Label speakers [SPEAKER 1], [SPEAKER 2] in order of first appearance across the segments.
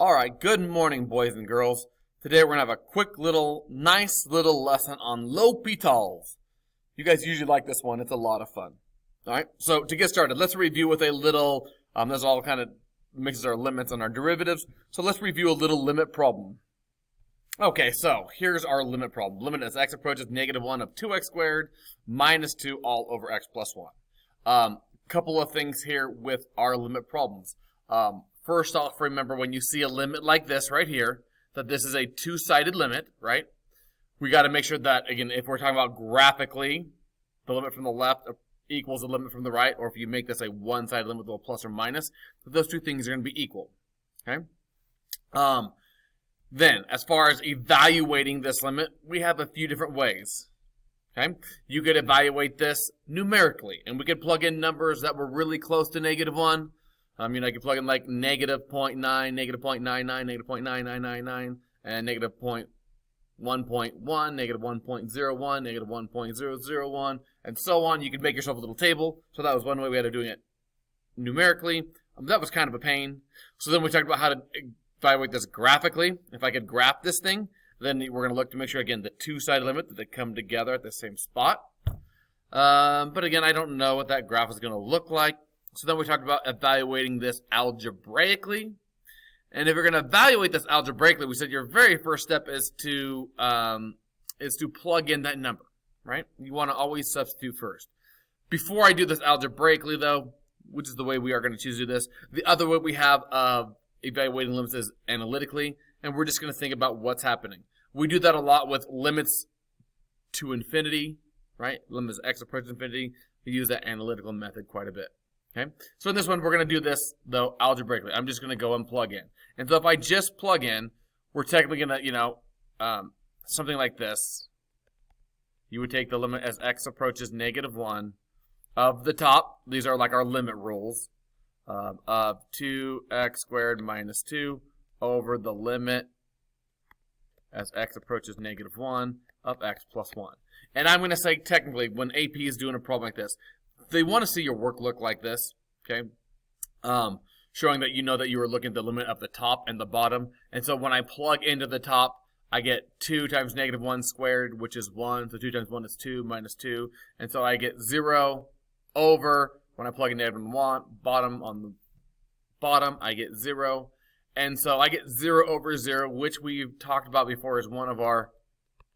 [SPEAKER 1] Alright, good morning, boys and girls. Today we're going to have a quick little, nice little lesson on L'Hopital's. You guys usually like this one. It's a lot of fun. Alright, so to get started, let's review with a little, this all kind of mixes our limits and our derivatives. So let's review a little limit problem. Okay, so here's our limit problem. Limit as x approaches -1 of 2x squared minus 2 all over x plus 1. Couple of things here with our limit problems. First off, remember when you see a limit like this right here, that this is a two-sided limit, right? We got to make sure that, again, if we're talking about graphically, the limit from the left equals the limit from the right, or if you make this a one-sided limit with a plus or minus, that those two things are going to be equal, okay? Then, as far as evaluating this limit, we have a few different ways, okay? You could evaluate this numerically, and we could plug in numbers that were really close to -1. I could plug in like -0.9, -0.99, -0.9999, and -1.1, -1.01, -1.001, and so on. You could make yourself a little table. So that was one way we had of doing it numerically. That was kind of a pain. So then we talked about how to evaluate this graphically. If I could graph this thing, then we're going to look to make sure, again, the two-sided limit, that they come together at the same spot. But again, I don't know what that graph is going to look like. So then we talked about evaluating this algebraically. And if you're going to evaluate this algebraically, we said your very first step is to plug in that number, right? You want to always substitute first. Before I do this algebraically, though, which is the way we are going to choose to do this, the other way we have of evaluating limits is analytically, and we're just going to think about what's happening. We do that a lot with limits to infinity, right? Limits x approaches infinity. We use that analytical method quite a bit. Okay, so in this one, we're going to do this, though, algebraically. I'm just going to go and plug in. And so if I just plug in, we're technically going to, something like this. You would take the limit as x approaches -1 of the top. These are like our limit rules of 2x squared minus 2 over the limit as x approaches -1 of x plus 1. And I'm going to say, technically, when AP is doing a problem like this, they want to see your work look like this, okay? Showing that you know that you were looking at the limit of the top and the bottom. And so when I plug into the top, I get 2 times -1 squared, which is 1. So 2 times 1 is 2 minus 2. And so I get 0 over, when I plug in -1, bottom on the bottom, I get 0. And so I get 0 over 0, which we've talked about before is one of our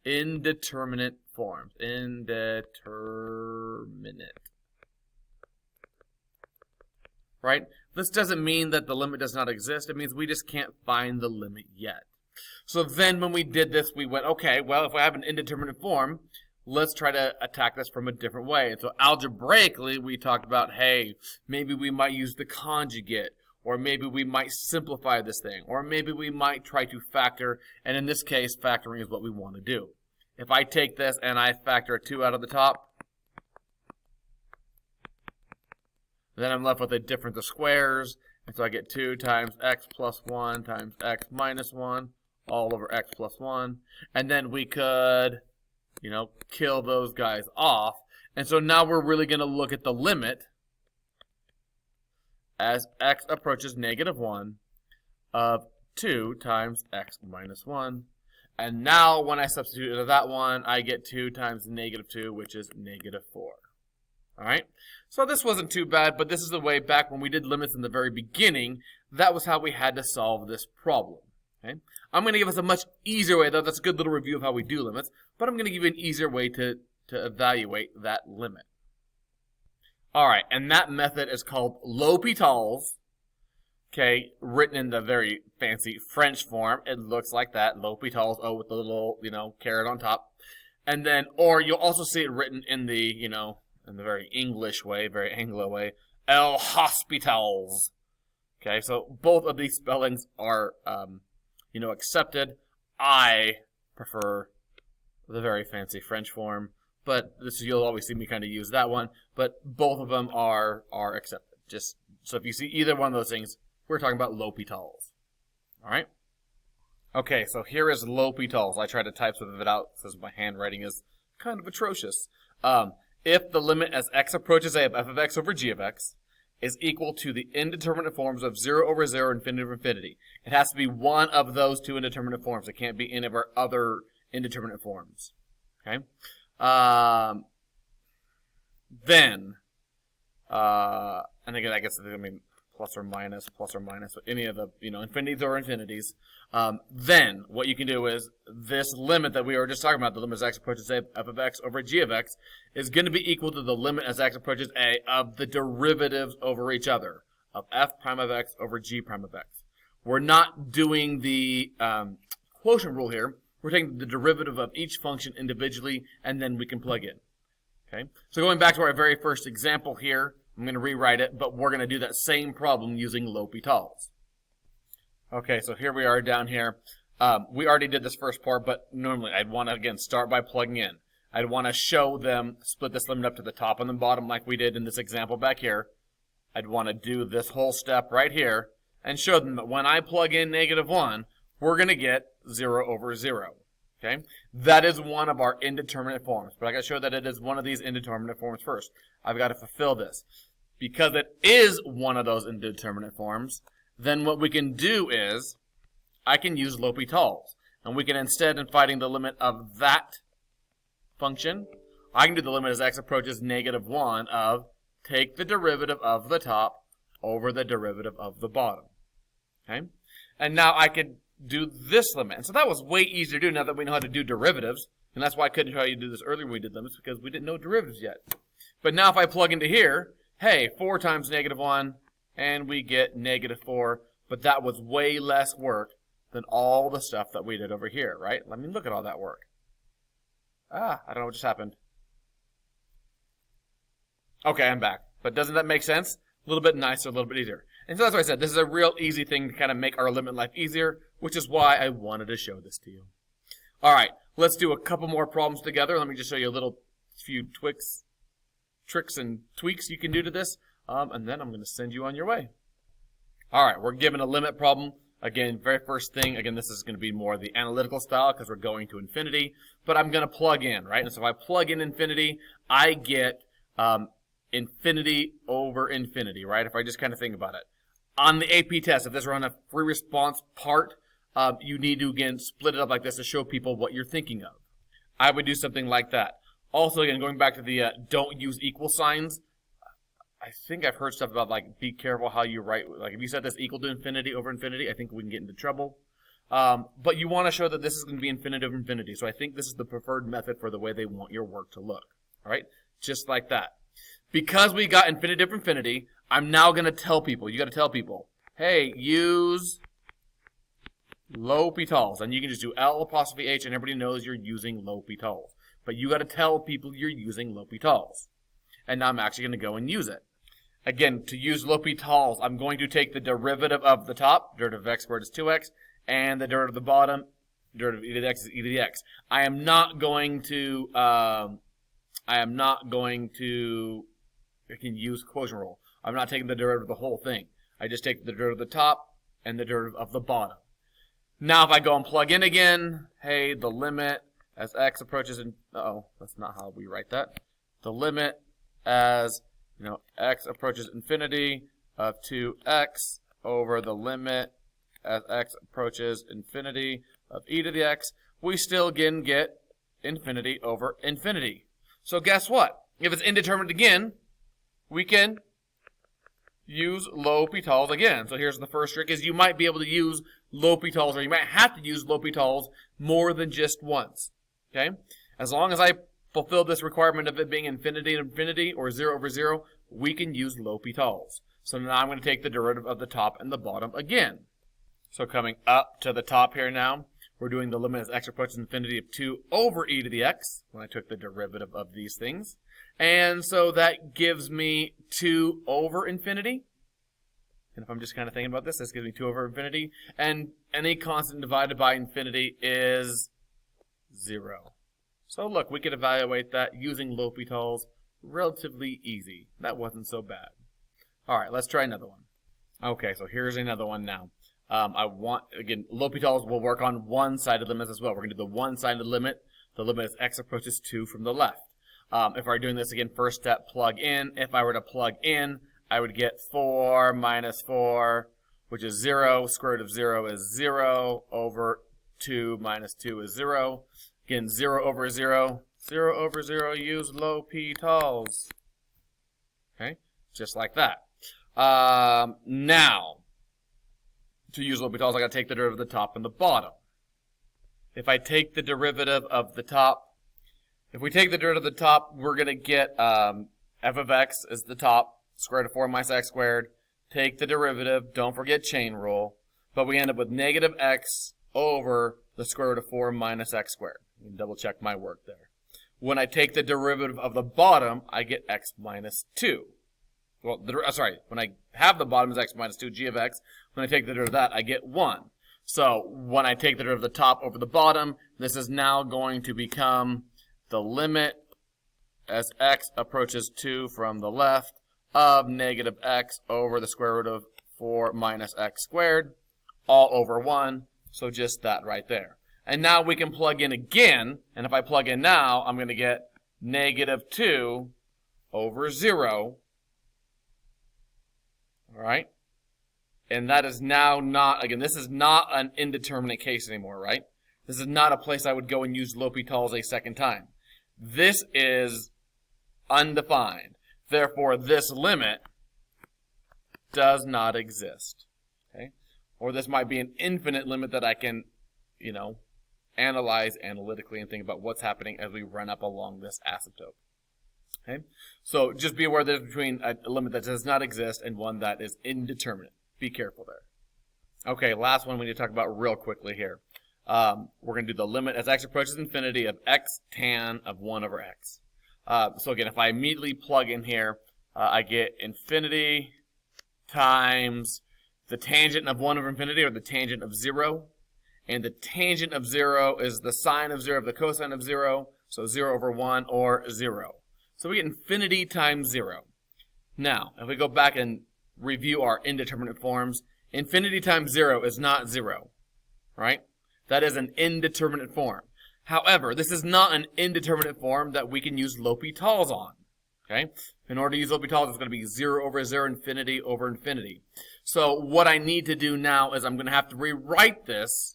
[SPEAKER 1] indeterminate forms. Indeterminate. Right? This doesn't mean that the limit does not exist. It means we just can't find the limit yet. So then when we did this, we went, okay, well, if I have an indeterminate form, let's try to attack this from a different way. And so algebraically, we talked about, hey, maybe we might use the conjugate, or maybe we might simplify this thing, or maybe we might try to factor, and in this case, factoring is what we want to do. If I take this and I factor a 2 out of the top, then I'm left with a difference of squares, and so I get 2 times x plus 1 times x minus 1 all over x plus 1. And then we could, kill those guys off. And so now we're really going to look at the limit as x approaches -1 of 2 times x minus 1. And now when I substitute into that one, I get 2 times -2, which is -4. All right, so this wasn't too bad, but this is the way back when we did limits in the very beginning. That was how we had to solve this problem. Okay, I'm going to give us a much easier way, though. That's a good little review of how we do limits, but I'm going to give you an easier way to evaluate that limit. All right, and that method is called L'Hopital's. Okay, written in the very fancy French form. It looks like that, L'Hopital's, with the little, caret on top. And then, or you'll also see it written in the, in the very English way, very Anglo way, L'Hospitals. Okay, so both of these spellings are, accepted. I prefer the very fancy French form, but you'll always see me kind of use that one. But both of them are accepted. Just so if you see either one of those things, we're talking about L'Hopital's. All right. Okay, so here is L'Hopital's. I tried to type some of it out because my handwriting is kind of atrocious. If the limit as x approaches a of f of x over g of x is equal to the indeterminate forms of 0 over 0, infinity over infinity. It has to be one of those two indeterminate forms. It can't be any of our other indeterminate forms. Okay? Then, and again, I guess, I mean, plus or minus, but any of the, infinities or infinities. Then, what you can do is, this limit that we were just talking about, the limit as x approaches a, f of x over g of x, is going to be equal to the limit as x approaches a of the derivatives over each other, of f prime of x over g prime of x. We're not doing the quotient rule here. We're taking the derivative of each function individually, and then we can plug in. Okay? So going back to our very first example here, I'm going to rewrite it, but we're going to do that same problem using L'Hopital's. Okay, so here we are down here. We already did this first part, but normally I'd want to, again, start by plugging in. I'd want to show them, split this limit up to the top and the bottom like we did in this example back here. I'd want to do this whole step right here and show them that when I plug in -1, we're going to get 0 over 0. Okay? That is one of our indeterminate forms, but I got to show that it is one of these indeterminate forms first. I've got to fulfill this. Because it is one of those indeterminate forms, then what we can do is, I can use L'Hopital's. And we can instead, in finding the limit of that function, I can do the limit as x approaches -1 of take the derivative of the top over the derivative of the bottom. Okay? And now I could do this limit. And so that was way easier to do now that we know how to do derivatives. And that's why I couldn't try to do this earlier when we did limits, because we didn't know derivatives yet. But now if I plug into here, hey, 4 times -1, and we get -4, but that was way less work than all the stuff that we did over here, right? Let me look at all that work. I don't know what just happened. Okay, I'm back. But doesn't that make sense? A little bit nicer, a little bit easier. And so that's why I said this is a real easy thing to kind of make our limit life easier, which is why I wanted to show this to you. All right, let's do a couple more problems together. Let me just show you a little few tricks and tweaks you can do to this, and then I'm going to send you on your way. All right, we're given a limit problem. Again, very first thing, again, this is going to be more the analytical style because we're going to infinity, but I'm going to plug in, right? And so if I plug in infinity, I get infinity over infinity, right? If I just kind of think about it. On the AP test, if this were on a free response part, you need to, again, split it up like this to show people what you're thinking of. I would do something like that. Also, again, going back to the don't use equal signs, I think I've heard stuff about, like, be careful how you write. Like, if you set this equal to infinity over infinity, I think we can get into trouble. But you want to show that this is going to be infinity over infinity. So I think this is the preferred method for the way they want your work to look. All right? Just like that. Because we got infinity over infinity, I'm now going to tell people, you got to tell people, hey, use L'Hopital's. And you can just do L'H, and everybody knows you're using L'Hopital's. But you got to tell people you're using L'Hopital's. And now I'm actually going to go and use it. Again, to use L'Hopital's, I'm going to take the derivative of the top, derivative of x squared is 2x, and the derivative of the bottom, derivative of e to the x is e to the x. I am not going to, I can use quotient rule. I'm not taking the derivative of the whole thing. I just take the derivative of the top and the derivative of the bottom. Now if I go and plug in again, hey, the limit as x approaches, that's not how we write that. The limit as, x approaches infinity of 2x over the limit as x approaches infinity of e to the x, we still again get infinity over infinity. So guess what? If it's indeterminate again, we can use L'Hopital's again. So here's the first trick, is you might be able to use L'Hopital's, or you might have to use L'Hopital's more than just once. Okay? As long as I fulfill this requirement of it being infinity and infinity, or 0 over 0, we can use L'Hopital's. So now I'm going to take the derivative of the top and the bottom again. So coming up to the top here now, we're doing the limit as x approaches infinity of 2 over e to the x, when I took the derivative of these things. And so that gives me 2 over infinity. And if I'm just kind of thinking about this, this gives me 2 over infinity. And any constant divided by infinity is 0. So look, we could evaluate that using L'Hopital's. Relatively easy. That wasn't so bad. All right, let's try another one. Okay, so here's another one now. Again, L'Hopital's will work on one-sided limits as well. We're going to do the one-sided limit. The limit as x approaches 2 from the left. If I were doing this again, first step, plug in. If I were to plug in, I would get 4 minus 4, which is 0. Square root of 0 is 0 over 2 minus 2 is 0. Again, 0 over 0. 0 over 0, use L'Hopital's. Okay, just like that. Now, to use L'Hopital's, I got to take the derivative of the top and the bottom. If I take the derivative of the top, if we take the derivative of the top, we're going to get f of x is the top, square root of 4 minus x squared. Take the derivative, don't forget chain rule, but we end up with negative x over the square root of 4 minus x squared. Double check my work there. When I take the derivative of the bottom, I get x minus 2. Well, when I have the bottom is x minus 2, g of x. When I take the derivative of that, I get 1. So when I take the derivative of the top over the bottom, this is now going to become the limit as x approaches 2 from the left of negative x over the square root of 4 minus x squared, all over 1. So just that right there. And now we can plug in again, and if I plug in now, I'm going to get negative 2 over 0. All right? And that is now not, again, this is not an indeterminate case anymore, right? This is not a place I would go and use L'Hopital's a second time. This is undefined. Therefore, this limit does not exist. Okay? Or this might be an infinite limit that I can, analyze analytically and think about what's happening as we run up along this asymptote. Okay? So just be aware there's between a limit that does not exist and one that is indeterminate. Be careful there. Okay, last one we need to talk about real quickly here. We're going to do the limit as x approaches infinity of x tan of 1 over x. So again, if I immediately plug in here, I get infinity times the tangent of 1 over infinity, or the tangent of 0. And the tangent of 0 is the sine of 0 of the cosine of 0. So 0 over 1, or 0. So we get infinity times 0. Now, if we go back and review our indeterminate forms, infinity times 0 is not 0. Right? That is an indeterminate form. However, this is not an indeterminate form that we can use L'Hopital's on. Okay? In order to use L'Hopital's, it's going to be 0 over 0, infinity over infinity. So what I need to do now is I'm going to have to rewrite this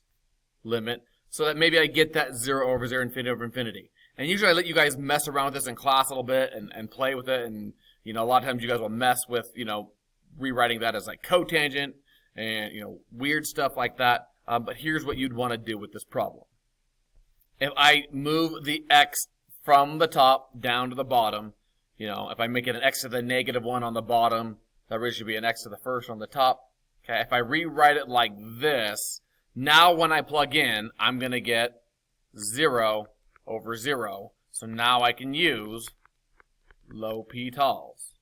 [SPEAKER 1] limit so that maybe I get that 0 over 0, infinity over infinity. And usually I let you guys mess around with this in class a little bit and play with it. And, a lot of times you guys will mess with, rewriting that as like cotangent and, weird stuff like that. But here's what you'd want to do with this problem. If I move the x from the top down to the bottom, if I make it an x to the negative 1 on the bottom, that really should be an x to the first on the top. Okay, if I rewrite it like this, now when I plug in, I'm going to get 0 over 0. So now I can use L'Hopital's.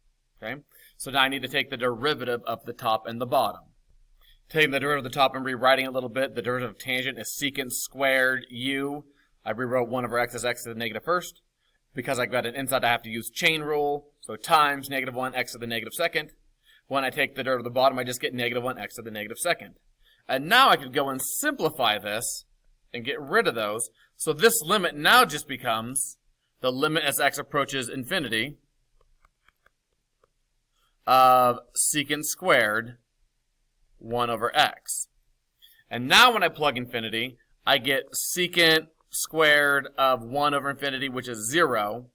[SPEAKER 1] Okay, so now I need to take the derivative of the top and the bottom. Taking the derivative of the top and rewriting it a little bit, the derivative of tangent is secant squared u. I rewrote 1 over x as x to the negative first. Because I got an inside, I have to use chain rule. So times negative 1 x to the negative second. When I take the derivative of the bottom, I just get negative 1 x to the negative second. And now I could go and simplify this and get rid of those. So this limit now just becomes the limit as x approaches infinity of secant squared 1 over x. And now when I plug infinity, I get secant squared of 1 over infinity, which is 0.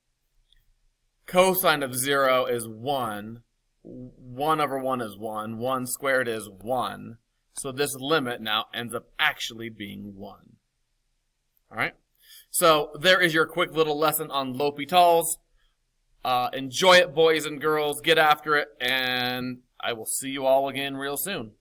[SPEAKER 1] Cosine of 0 is 1. 1 over 1 is 1. 1 squared is 1. So this limit now ends up actually being 1. All right? So there is your quick little lesson on L'Hopital's. Enjoy it, boys and girls. Get after it. And I will see you all again real soon.